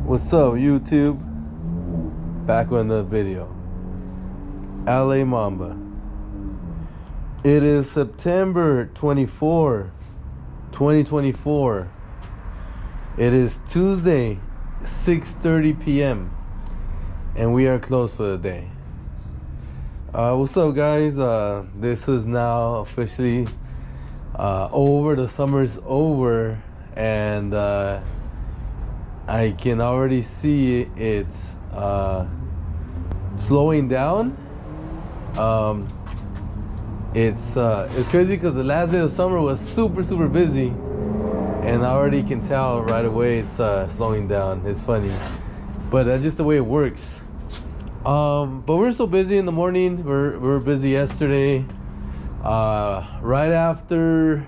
What's up, YouTube? Back with another video. LA Mamba. It is September 24, 2024. It is Tuesday, 6:30 p.m. and we are closed for the day. What's up, guys? This is now officially over. The summer's over, and I can already see it's slowing down. It's crazy because the last day of summer was super busy, and I already can tell right away it's slowing down. It's funny, but that's just the way it works. But we're so busy in the morning. We're busy yesterday. Right after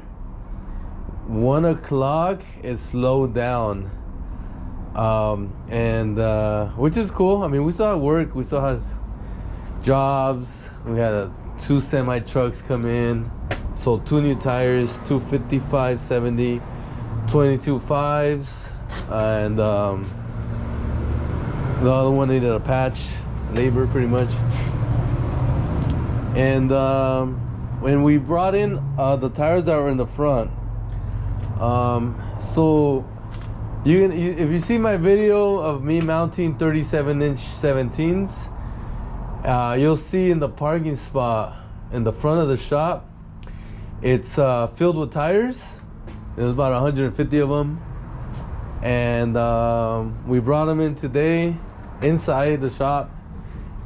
1 o'clock, it slowed down. Which is cool. I mean, we still had work, we still had jobs. We had 2 semi trucks come in, sold 2 new tires, 2 55/70, 22 5s, and the other one needed a patch, labor pretty much. And when we brought in the tires that were in the front, so if you see my video of me mounting 37-inch 17s, you'll see in the parking spot in the front of the shop, it's filled with tires. There's about 150 of them, and we brought them in today inside the shop,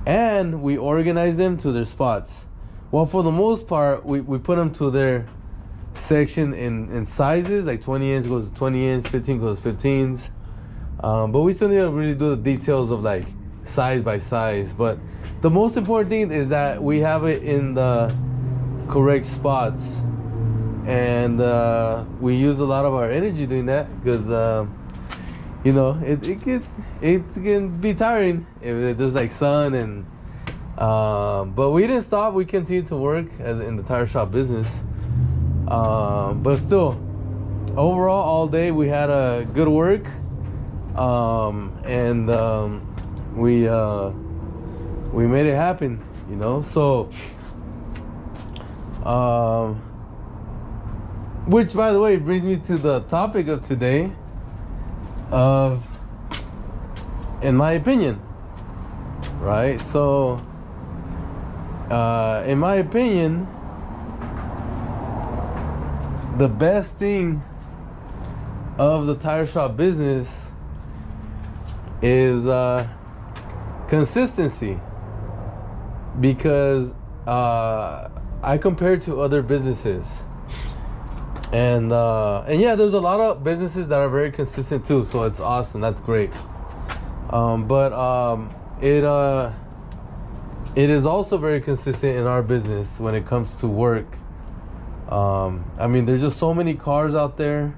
and we organized them to their spots. Well, for the most part, we put them to their section in sizes, like 20 inch goes to 20 inch, 15 goes to 15s, but we still need to really do the details of like size by size. But the most important thing is that we have it in the correct spots, and we use a lot of our energy doing that because you know, it can be tiring if there's like sun and but we didn't stop. We continued to work as in the tire shop business. But still, overall, all day we had a good work, and we made it happen, you know. So, which, by the way, brings me to the topic of today, of, in my opinion, right? So, in my opinion, the best thing of the tire shop business is consistency, because I compare to other businesses, and yeah, there's a lot of businesses that are very consistent too, so it's awesome. That's great. But it is also very consistent in our business when it comes to work. I mean, there's just so many cars out there,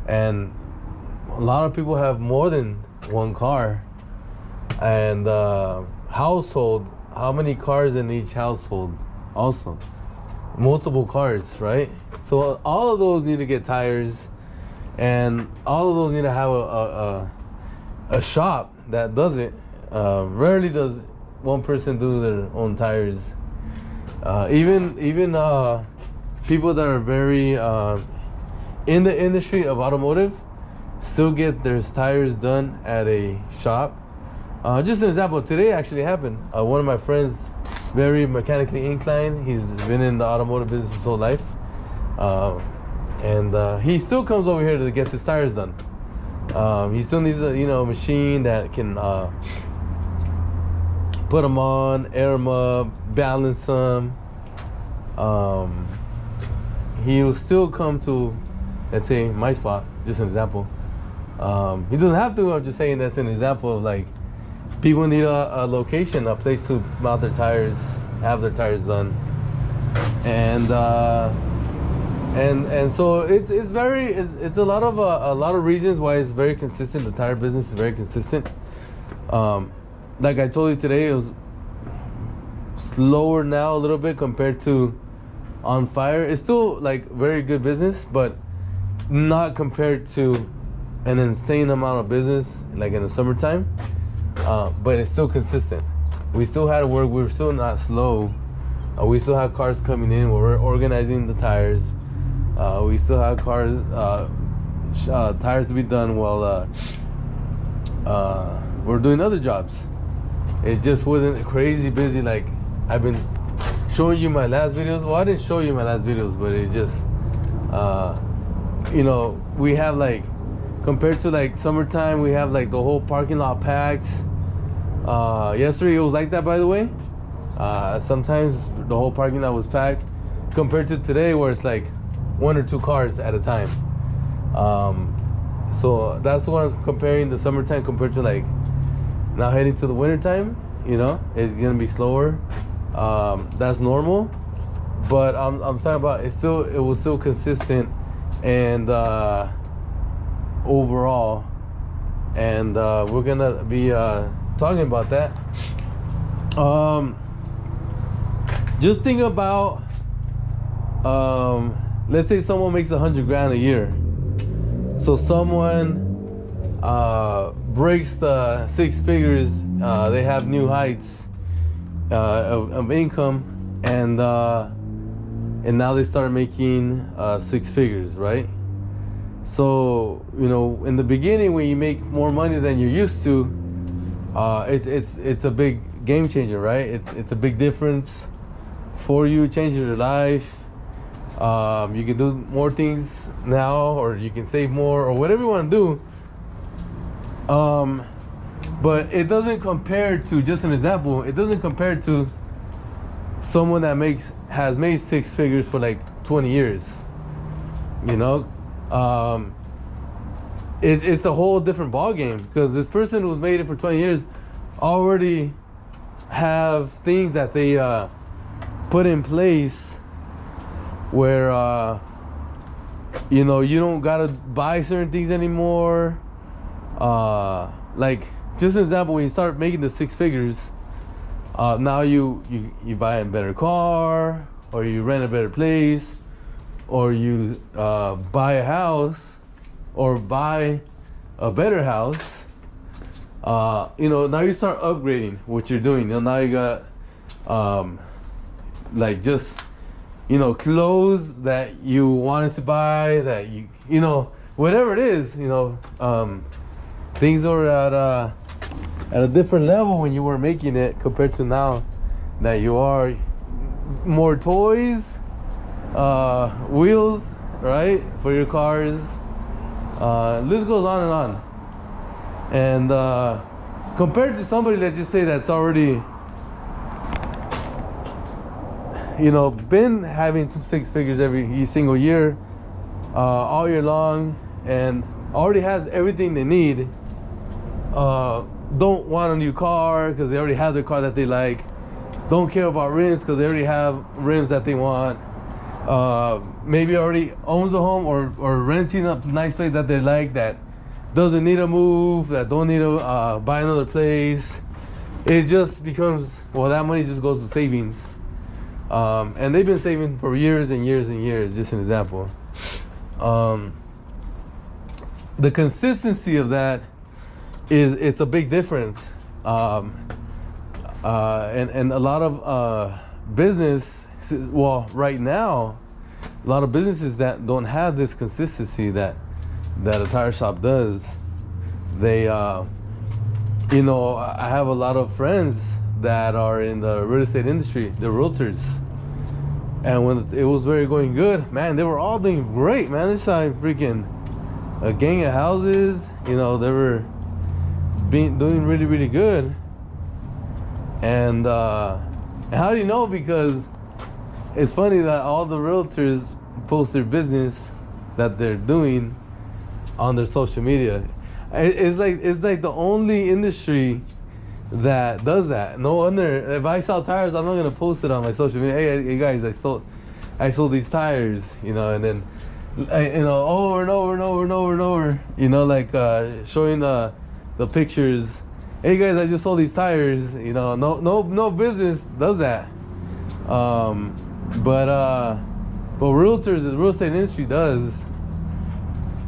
and a lot of people have more than one car. And household, how many cars in each household? Also, multiple cars, right? So all of those need to get tires, and all of those need to have a shop that does it. Rarely does one person do their own tires. Even people that are very in the industry of automotive still get their tires done at a shop. Just an example, today actually happened. One of my friends, very mechanically inclined, he's been in the automotive business his whole life, and he still comes over here to get his tires done. He still needs a machine that can put them on, air them up, balance them. He will still come to, let's say, my spot, just an example. He doesn't have to. I'm just saying that's an example of like people need a location, a place to mount their tires, have their tires done, and so it's a lot of reasons why it's very consistent. The tire business is very consistent. Like I told you today, it was slower now a little bit compared to On Fire. It's still like very good business, but not compared to an insane amount of business like in the summertime, but it's still consistent. We still had to work. We're still not slow. We still have cars coming in. We're organizing the tires. We still have cars, tires to be done while we're doing other jobs. It just wasn't crazy busy like I've been showing you my last videos. Well, I didn't show you my last videos, but it just, you know, we have like, compared to like summertime, we have like the whole parking lot packed. Yesterday it was like that, by the way. Sometimes the whole parking lot was packed compared to today where it's like 1 or 2 cars at a time. So that's what I'm comparing the summertime compared to like now heading to the wintertime. You know, it's gonna be slower. That's normal, but I'm talking about it was still consistent and overall, and we're gonna be talking about that. Just think about, let's say someone makes $100,000 a year. So someone breaks the 6 figures. They have new heights of income, and now they start making 6 figures, right? So, you know, in the beginning when you make more money than you're used to, it's a big game changer, right? It's a big difference for you, changes your life. You can do more things now, or you can save more, or whatever you want to do. But it doesn't compare to, just an example, it doesn't compare to someone that has made 6 figures for like 20 years. You know, it's a whole different ball game, because this person who's made it for 20 years already have things that they put in place where you know, you don't gotta buy certain things anymore. Like, just an example, when you start making the 6 figures, now you buy a better car, or you rent a better place, or you buy a house, or buy a better house. You know, now you start upgrading what you're doing. You know, now you got like, just, you know, clothes that you wanted to buy, that you know, whatever it is, you know, things are at a different level when you were making it compared to now that you are. More toys, wheels, right, for your cars. List goes on and on. And compared to somebody, let's just say, that's already, you know, been having 6 figures every single year, all year long, and already has everything they need. Don't want a new car because they already have their car that they like. Don't care about rims because they already have rims that they want. Maybe already owns a home, or renting a nice place that they like, that doesn't need a move, that don't need to buy another place. It just becomes, well, that money just goes to savings. And they've been saving for years and years and years, just an example. The consistency of that it's a big difference. And a lot of business, well, right now, a lot of businesses that don't have this consistency that a tire shop does, they, you know, I have a lot of friends that are in the real estate industry, the realtors. And when it was going good, man, they were all doing great, man. They're selling freaking a gang of houses, you know, they were doing really, really good. And how do you know? Because it's funny that all the realtors post their business that they're doing on their social media. It's like the only industry that does that. No wonder, if I sell tires, I'm not gonna post it on my social media. Hey guys, I sold these tires, you know, and then, you know, over and over and over and over and over, you know, like showing the pictures. Hey guys, I just sold these tires. You know, no business does that. But realtors, the real estate industry does.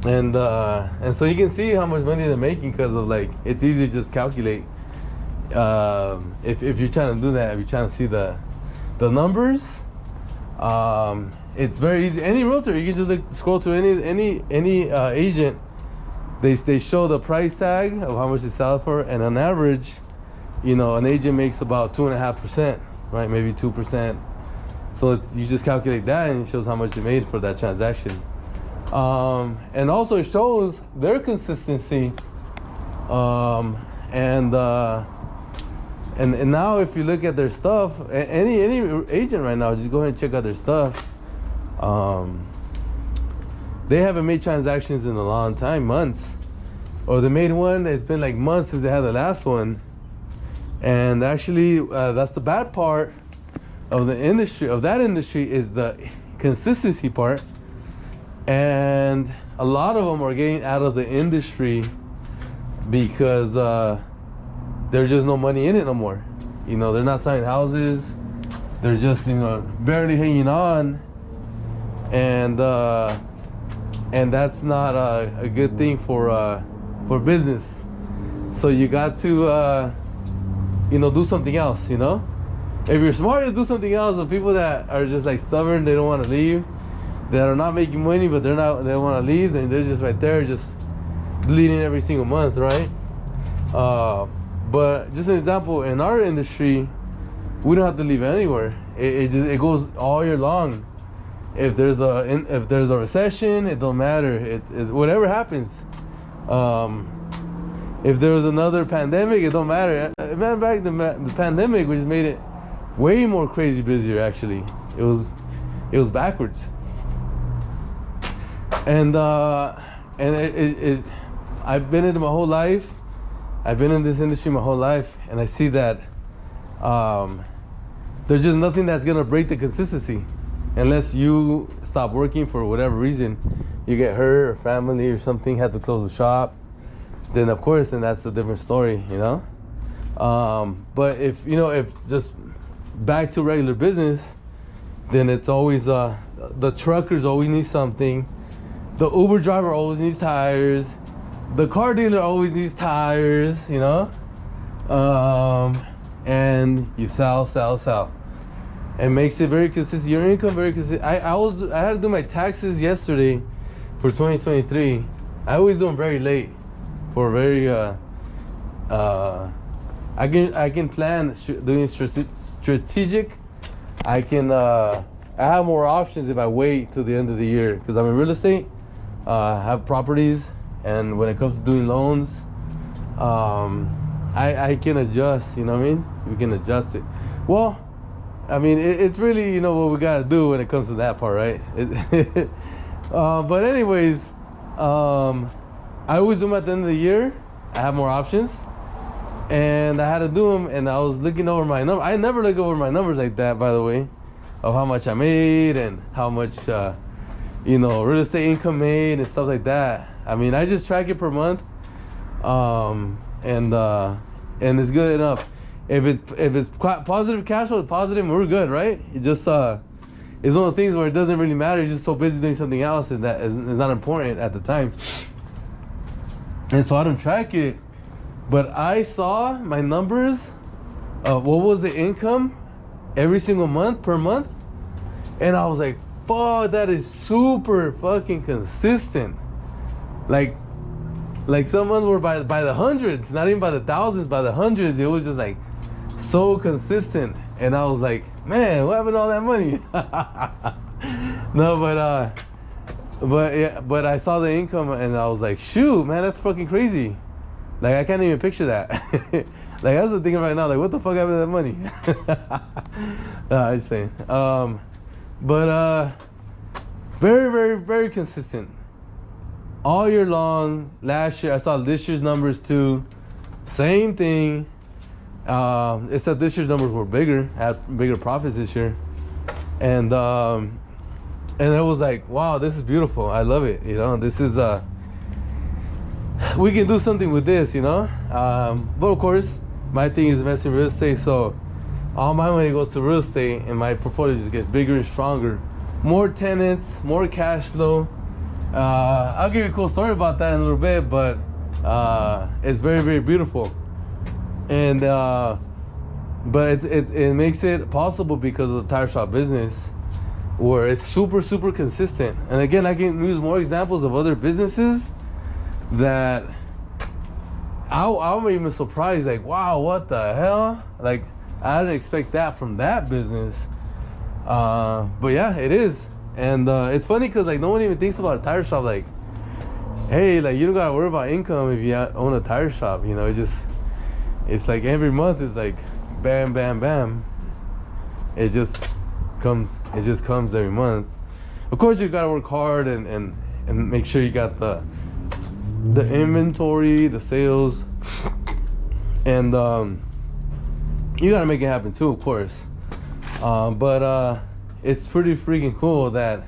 And so you can see how much money they're making because of like it's easy to just calculate. If you're trying to do that, if you're trying to see the numbers, it's very easy. Any realtor, you can just scroll through any agent. They show the price tag of how much they sell it for, and on average, an agent makes about 2.5%, right? Maybe 2%. So you just calculate that, and it shows how much you made for that transaction. And also it shows their consistency. And now if you look at their stuff, any agent right now, just go ahead and check out their stuff. They haven't made transactions in a long time, months. Or they made one, it's been like months since they had the last one. And actually, that's the bad part of the industry, of that industry, is the consistency part. And a lot of them are getting out of the industry because there's just no money in it no more. They're not selling houses. They're just, barely hanging on. And that's not a good thing for business. So you got to, do something else, If you're smart, you do something else. The people that are just like stubborn, they don't want to leave, that are not making money, but they want to leave, then they're just right there, just bleeding every single month, right? But just an example, in our industry, we don't have to leave anywhere. It goes all year long. If there's a recession, it don't matter. Whatever happens. If there was another pandemic, it don't matter. Matter of fact, the pandemic, which made it way more crazy busier. Actually, it was backwards. And I've been in it my whole life. I've been in this industry my whole life, and I see that there's just nothing that's gonna break the consistency, unless you stop working for whatever reason, you get hurt or family or something, have to close the shop. Then of course, then that's a different story, But if just back to regular business, then it's always the truckers always need something, the Uber driver always needs tires, the car dealer always needs tires, and you sell. It makes it very consistent. Your income very consistent. I had to do my taxes yesterday for 2023. I always do them very late, for very I can plan doing strategic. I have more options if I wait till the end of the year, because I'm in real estate. I have properties, and when it comes to doing loans, I can adjust. You know what I mean? We can adjust it. Well, I mean, it's really, what we gotta do when it comes to that part, right? But anyways, I always do them at the end of the year. I have more options, and I had to do them, and I was looking over my number. I never look over my numbers like that, by the way, of how much I made and how much, real estate income made and stuff like that. I mean, I just track it per month, and it's good enough. If it's positive cash flow, positive, we're good, right? It just it's one of those things where it doesn't really matter. You're just so busy doing something else, and that is not important at the time. And so I don't track it, but I saw my numbers of what was the income every single month per month, and I was like, "Fuck, that is super fucking consistent." Like some months were by the hundreds, not even by the thousands, by the hundreds. It was just like so consistent, and I was like, man, what happened to all that money? No, but I saw the income, and I was like, shoot, man, that's fucking crazy. Like, I can't even picture that. Like, I was thinking right now, like, what the fuck happened to that money? No, I'm just saying. But very, very, very consistent all year long. Last year, I saw this year's numbers too. Same thing. Except this year's numbers were bigger, had bigger profits this year, and it was like, wow, this is beautiful. I love it. This is we can do something with this. But of course, my thing is investing in real estate, so all my money goes to real estate, and my portfolio just gets bigger and stronger, more tenants, more cash flow, I'll give you a cool story about that in a little bit, but it's very, very beautiful. And but it makes it possible because of the tire shop business, where it's super, super consistent. And again, I can use more examples of other businesses that I'm even surprised, like, wow, what the hell? Like, I didn't expect that from that business. But yeah, it is. And it's funny because, like, no one even thinks about a tire shop. Like, hey, like, you don't gotta worry about income if you own a tire shop. You know, it's like every month is like bam, bam, bam. It just comes every month. Of course, you gotta work hard and make sure you got the inventory, the sales, and you gotta make it happen too, of course. But it's pretty freaking cool that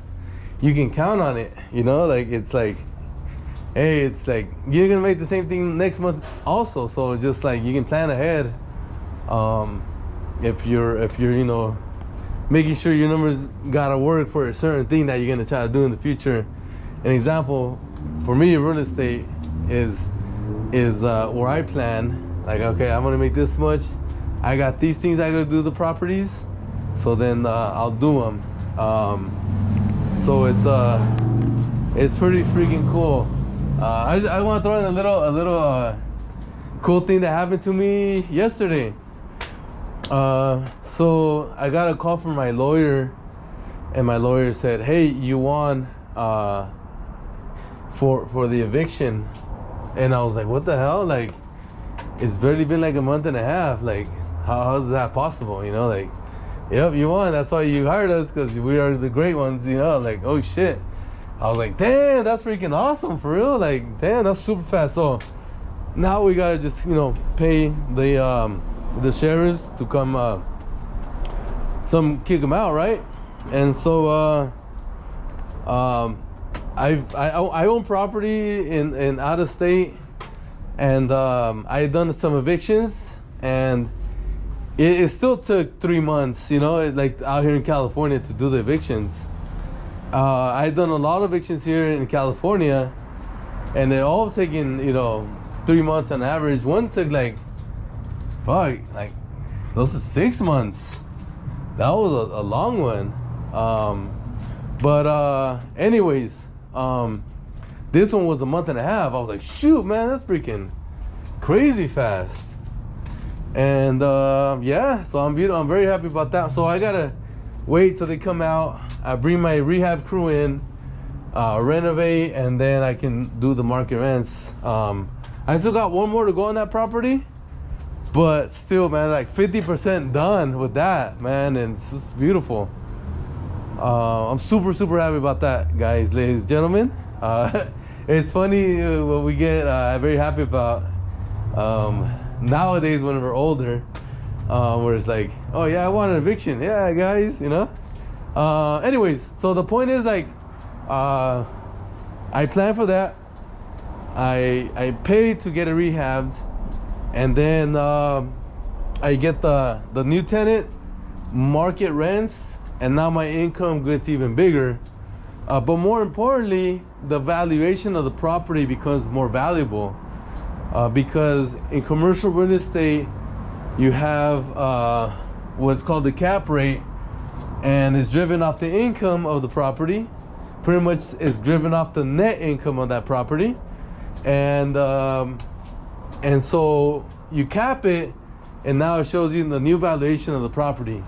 you can count on it. You know, like, it's like, hey, it's like you're gonna make the same thing next month also. So just like you can plan ahead. If you're you know, making sure your numbers gotta work for a certain thing that you're gonna try to do in the future. An example for me, real estate is where I plan. Like, okay, I'm gonna make this much. I got these things I gotta do the properties, so then I'll do them. So it's pretty freaking cool. I want to throw in a little cool thing that happened to me yesterday. So I got a call from my lawyer, and my lawyer said, "Hey, you won for the eviction." And I was like, "What the hell? Like, it's barely been like a month and a half. Like, how is that possible? You know, like, yep, you won. That's why you hired us, because we are the great ones. You know, like, oh shit." I was like, damn, that's freaking awesome, for real. Like, damn, that's super fast. So now we gotta just, you know, pay the sheriffs to come kick them out, right? And so I own property in out of state, and I done some evictions, and it still took 3 months, you know, like out here in California, to do the evictions. I've done a lot of evictions here in California, and they're all taking, you know, 3 months on average. One took like close to 6 months. That was a long one. But anyways, this one was a month and a half. I was like, shoot, man, that's freaking crazy fast. And yeah, so I'm very happy about that. So I gotta wait till they come out. I bring my rehab crew in, renovate, and then I can do the market rents. I still got one more to go on that property, but still, man, like 50% done with that, man, and it's just beautiful. I'm super, super happy about that, guys, ladies and gentlemen. It's funny what we get very happy about nowadays when we're older, where it's like, oh yeah, I want an eviction. Yeah, guys, you know. Anyways, so the point is, like, I plan for that. I pay to get it rehabbed, and then I get the new tenant, market rents, and now my income gets even bigger. But more importantly, the valuation of the property becomes more valuable, because in commercial real estate, you have what's called the cap rate, and it's driven off the income of the property. Pretty much it's driven off the net income of that property, and so you cap it, and now it shows you the new valuation of the property.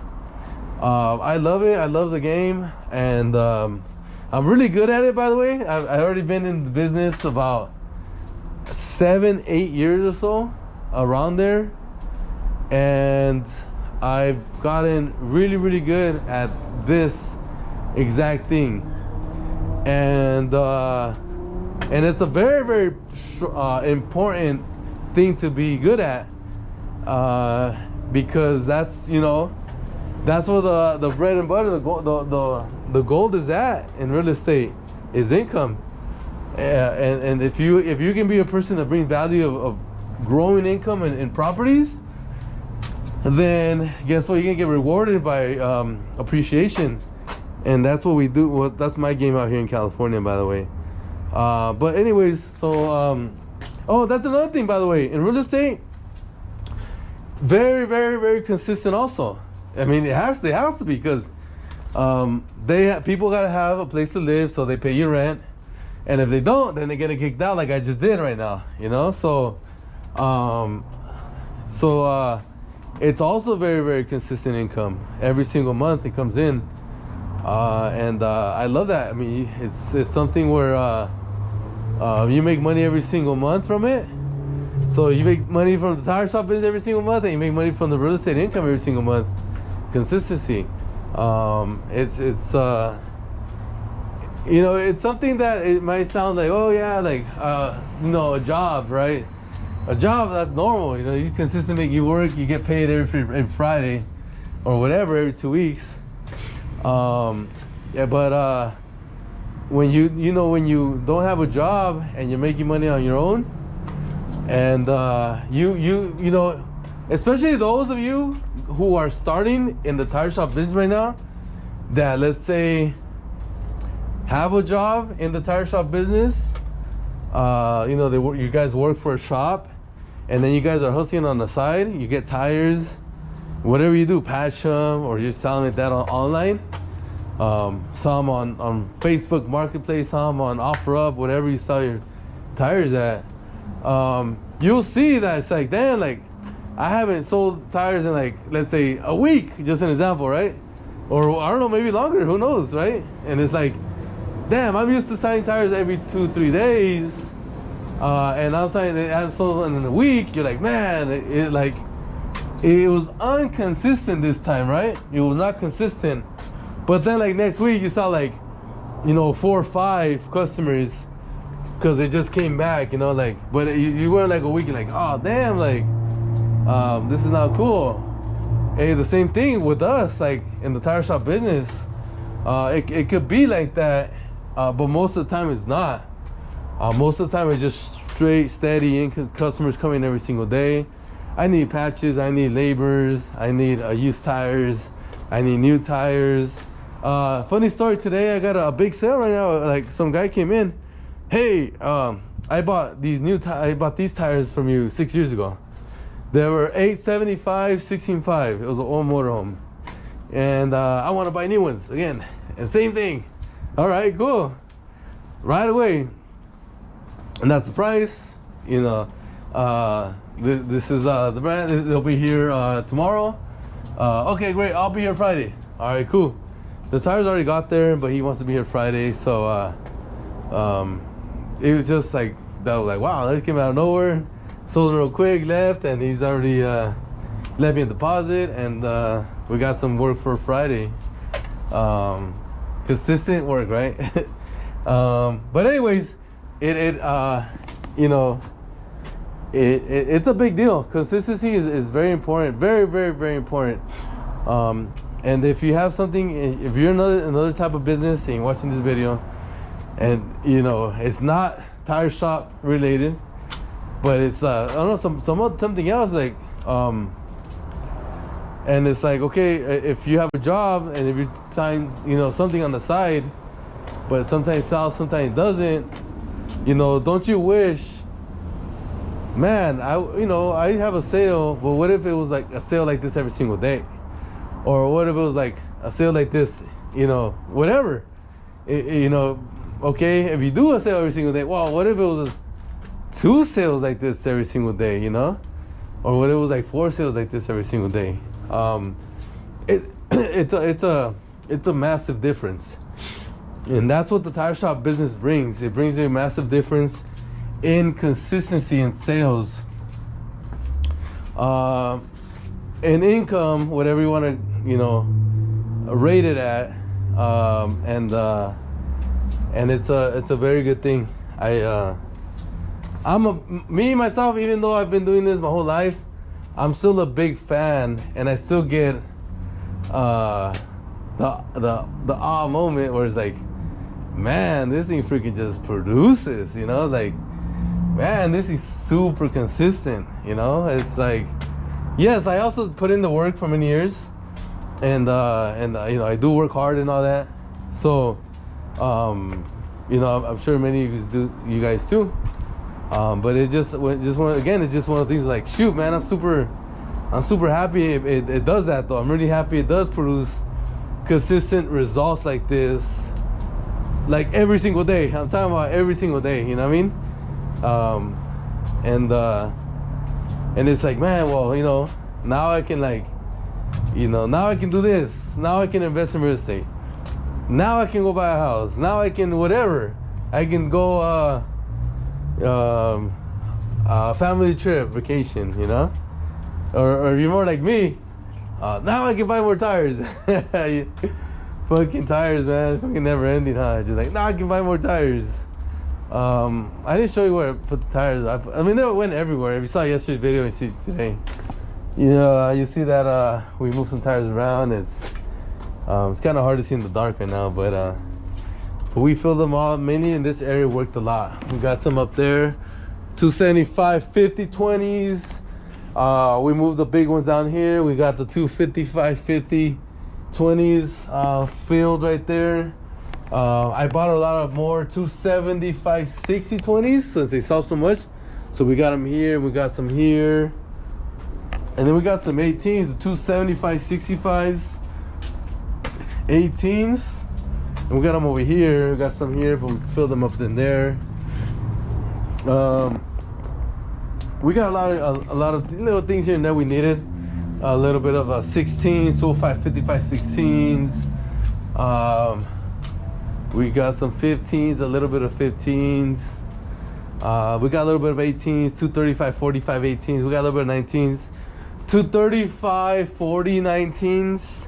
I love it. I love the game, and I'm really good at it, by the way. I've already been in the business about 7-8 years or so, around there, and I've gotten really, really good at this exact thing, and it's a very, very important thing to be good at, because that's, you know, that's where the bread and butter, the gold is at in real estate, is income. And if you can be a person that brings value of growing income in properties, then guess what? You can get rewarded by appreciation, and that's what we do. Well, that's my game out here in California, by the way. But anyways, so oh, that's another thing, by the way. In real estate, very, very, very consistent. Also, I mean, it has to be, because people gotta have a place to live, so they pay you rent, and if they don't, then they get kicked out, like I just did right now. You know, so it's also very, very consistent income. Every single month it comes in, and I love that. I mean, it's something where you make money every single month from it. So you make money from the tire shop business every single month, and you make money from the real estate income every single month. Consistency. It's you know, it's something that it might sound like, oh yeah, like you know, a job, right? A job, that's normal. You know, you consistently make you work, you get paid every Friday or whatever, every 2 weeks. Yeah, but when you don't have a job and you're making money on your own, and you know, especially those of you who are starting in the tire shop business right now, that, let's say, have a job in the tire shop business, you know, you guys work for a shop, and then you guys are hustling on the side. You get tires, whatever you do, patch them, or you're selling it that online. Some on Facebook Marketplace, some on OfferUp, whatever you sell your tires at. You'll see that it's like, damn, like, I haven't sold tires in, like, let's say a week, just an example, right? Or I don't know, maybe longer, who knows, right? And it's like, damn, I'm used to selling tires every 2-3 days, and I'm saying that I'm sold in a week. You're like, man, it was inconsistent this time, right? It was not consistent. But then, like, next week you saw, like, you know, 4 or 5 customers, because they just came back, you know, like, but you were like a week, you're like, oh damn, like, this is not cool. Hey, the same thing with us, like in the tire shop business. It could be like that, but most of the time it's not. Most of the time it's just straight, steady customers coming every single day. I need patches, I need laborers, I need used tires, I need new tires. Funny story, today I got a big sale right now. Like, some guy came in, hey, I bought these tires from you 6 years ago. They were 875, 16.5. It was an old motorhome, and I want to buy new ones again. And same thing. All right, cool. Right away. And that's the price. You know, this is the brand. They'll be here tomorrow. Okay, great. I'll be here Friday. All right, cool. The tires already got there, but he wants to be here Friday. So it was just like, that was like, wow, that came out of nowhere. Sold him real quick, left, and he's already left me a deposit, and we got some work for Friday. Consistent work, right? But anyways, you know, it's a big deal. Consistency is very important, very, very, very important. And if you have something, if you're another type of business and you're watching this video, and you know it's not tire shop related, but it's I don't know, something else, like and it's like, okay, if you have a job and if you sign, you know, something on the side, but sometimes it sells, sometimes it doesn't, you know, don't you wish, man, I have a sale, but what if it was like a sale like this every single day? Or what if it was like a sale like this, you know, whatever, you know, okay, if you do a sale every single day, wow, what if it was 2 sales like this every single day, you know? Or what if it was like 4 sales like this every single day? It's a massive difference. And that's what the tire shop business brings. It brings you a massive difference in consistency in sales. In income, whatever you want to, you know, rate it at. And it's a very good thing. Me myself, even though I've been doing this my whole life, I'm still a big fan, and I still get the awe moment where it's like, man, this thing freaking just produces, you know, like, man, this is super consistent, you know. It's like, yes, I also put in the work for many years, and you know, I do work hard and all that. So You know, I'm sure many of you guys too. But it's just one of the things like, shoot, man, I'm super happy it does that though. I'm really happy it does produce consistent results like this, like every single day. I'm talking about every single day, you know what I mean? And it's like, man, well, you know, now I can like, you know, now I can do this. Now I can invest in real estate. Now I can go buy a house. Now I can whatever. I can go family trip, vacation, you know? Or you're more like me. Now I can buy more tires. Fucking tires, man. Fucking never ending, huh? Just like, now I can buy more tires. I didn't show you where I put the tires. I mean, they went everywhere. If you saw yesterday's video, you see it today. You know, you see that we moved some tires around. It's kind of hard to see in the dark right now, but we filled them all. Many in this area worked a lot. We got some up there, 275 50 20s. We moved the big ones down here. We got the 255 50 20s filled right there. I bought a lot of more 275 60 20s since they sell so much. So we got them here, we got some here. And then we got some 18s, the 275 65s, 18s. And we got them over here. We got some here, but we filled them up in there. We got a lot of little things here and there we needed. A little bit of 16s, 205 55 16s. We got some 15s, a little bit of 15s. We got a little bit of 18s, 235 45 18s. We got a little bit of 19s, 235 40 19s.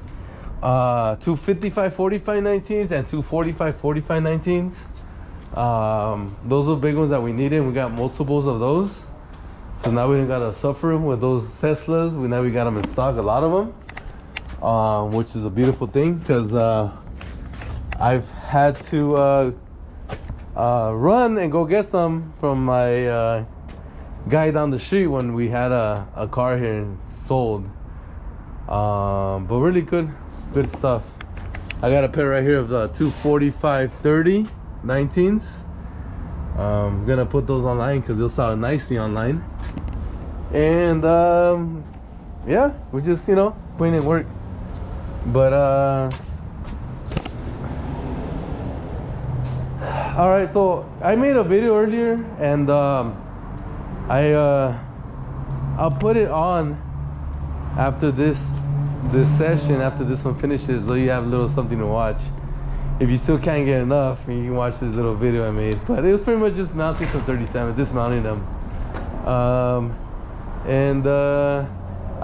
255 45 19s and 245 45 19s. Those are the big ones that we needed. We got multiples of those, so now we don't gotta suffer with those Teslas. We got them in stock, a lot of them, which is a beautiful thing, because I've had to run and go get some from my guy down the street when we had a car here and sold. But really good stuff. I got a pair right here of the 245 30 19s. I'm gonna put those online because they'll sell nicely online. And yeah, we're just, you know, putting in work. But all right, so I made a video earlier, and I'll put it on after this session, after this one finishes, so you have a little something to watch. If you still can't get enough, you can watch this little video I made. But it was pretty much just mounting some 37, dismounting them. I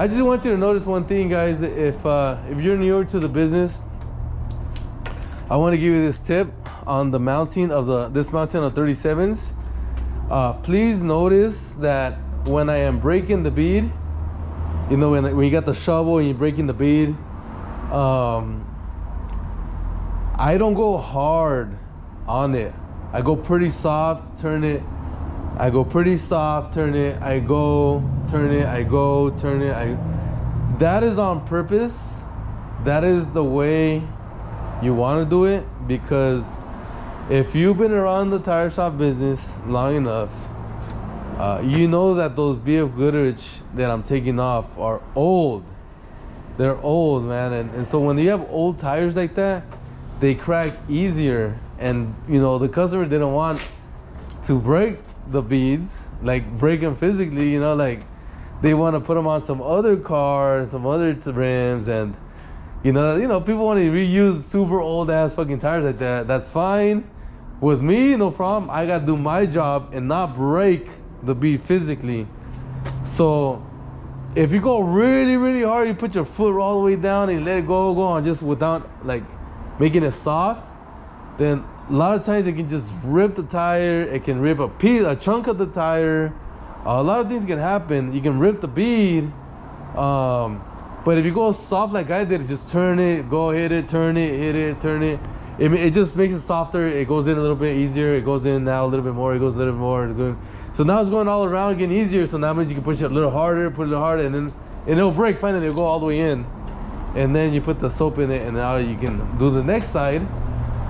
just want you to notice one thing, guys. If you're newer to the business, I want to give you this tip on the mounting of this mounting of 37s. Please notice that when I am breaking the bead, you know, when you got the shovel and you're breaking the bead, I don't go hard on it. I go pretty soft, turn it. I go pretty soft, turn it. I go, turn it. I go, turn it. That is on purpose. That is the way you want to do it, because if you've been around the tire shop business long enough, you know that those BF Goodrich that I'm taking off are old. They're old, man. And so when you have old tires like that, they crack easier. And, you know, the customer didn't want to break the beads, like break them physically, you know, like they want to put them on some other car, some other rims. And, you know, people want to reuse super old ass fucking tires like that. That's fine. With me, no problem. I got to do my job and not break the bead physically. So if you go really, really hard, you put your foot all the way down and let it go on just without like making it soft, then a lot of times it can just rip the tire. It can rip a chunk of the tire. A lot of things can happen. You can rip the bead. But if you go soft like I did, just turn it, go hit it, turn it, hit it, turn it. It just makes it softer. It goes in a little bit easier. It goes in now a little bit more. It goes a little bit more. So now it's going all around, getting easier. So now means you can push it a little harder, put it a little harder, and it'll break. Finally, it'll go all the way in. And then you put the soap in it, and now you can do the next side.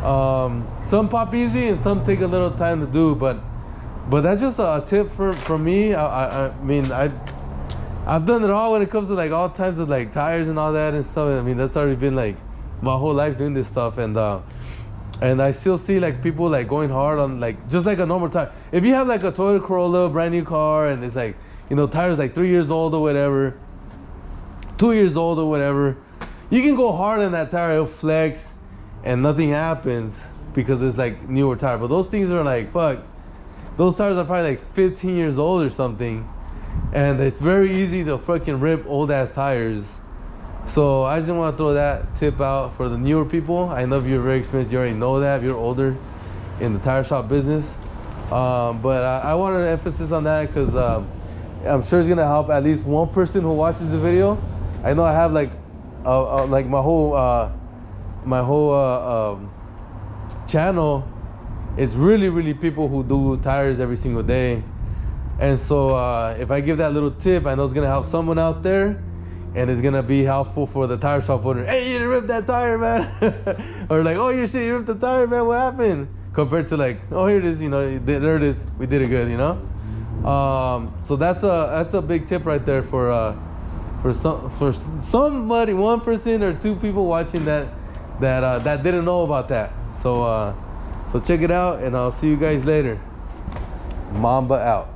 Some pop easy and some take a little time to do, but that's just a tip from me. I mean, I've done it all when it comes to like all types of like tires and all that and stuff. I mean, that's already been like my whole life doing this stuff, and I still see like people like going hard on like just like a normal tire. If you have like a Toyota Corolla, brand new car, and it's like, you know, tires like 3 years old or whatever, 2 years old or whatever, you can go hard on that tire, it'll flex and nothing happens because it's like newer tire. But those things are like, fuck, those tires are probably like 15 years old or something, and it's very easy to fucking rip old ass tires. So I just want to throw that tip out for the newer people. I know if you're very experienced, you already know that if you're older in the tire shop business. But I wanted to emphasis on that because I'm sure it's gonna help at least one person who watches the video. I know I have like my whole channel. It's really people who do tires every single day, and so if I give that little tip, I know it's gonna help someone out there. And it's gonna be helpful for the tire shop owner. Hey, you ripped that tire, man. Or like, oh, you shit, you ripped the tire, man. What happened? Compared to like, oh, here it is. You know, there it is. We did it good. You know. So that's a big tip right there for somebody, one person or two people watching that didn't know about that. So check it out, and I'll see you guys later. Mamba out.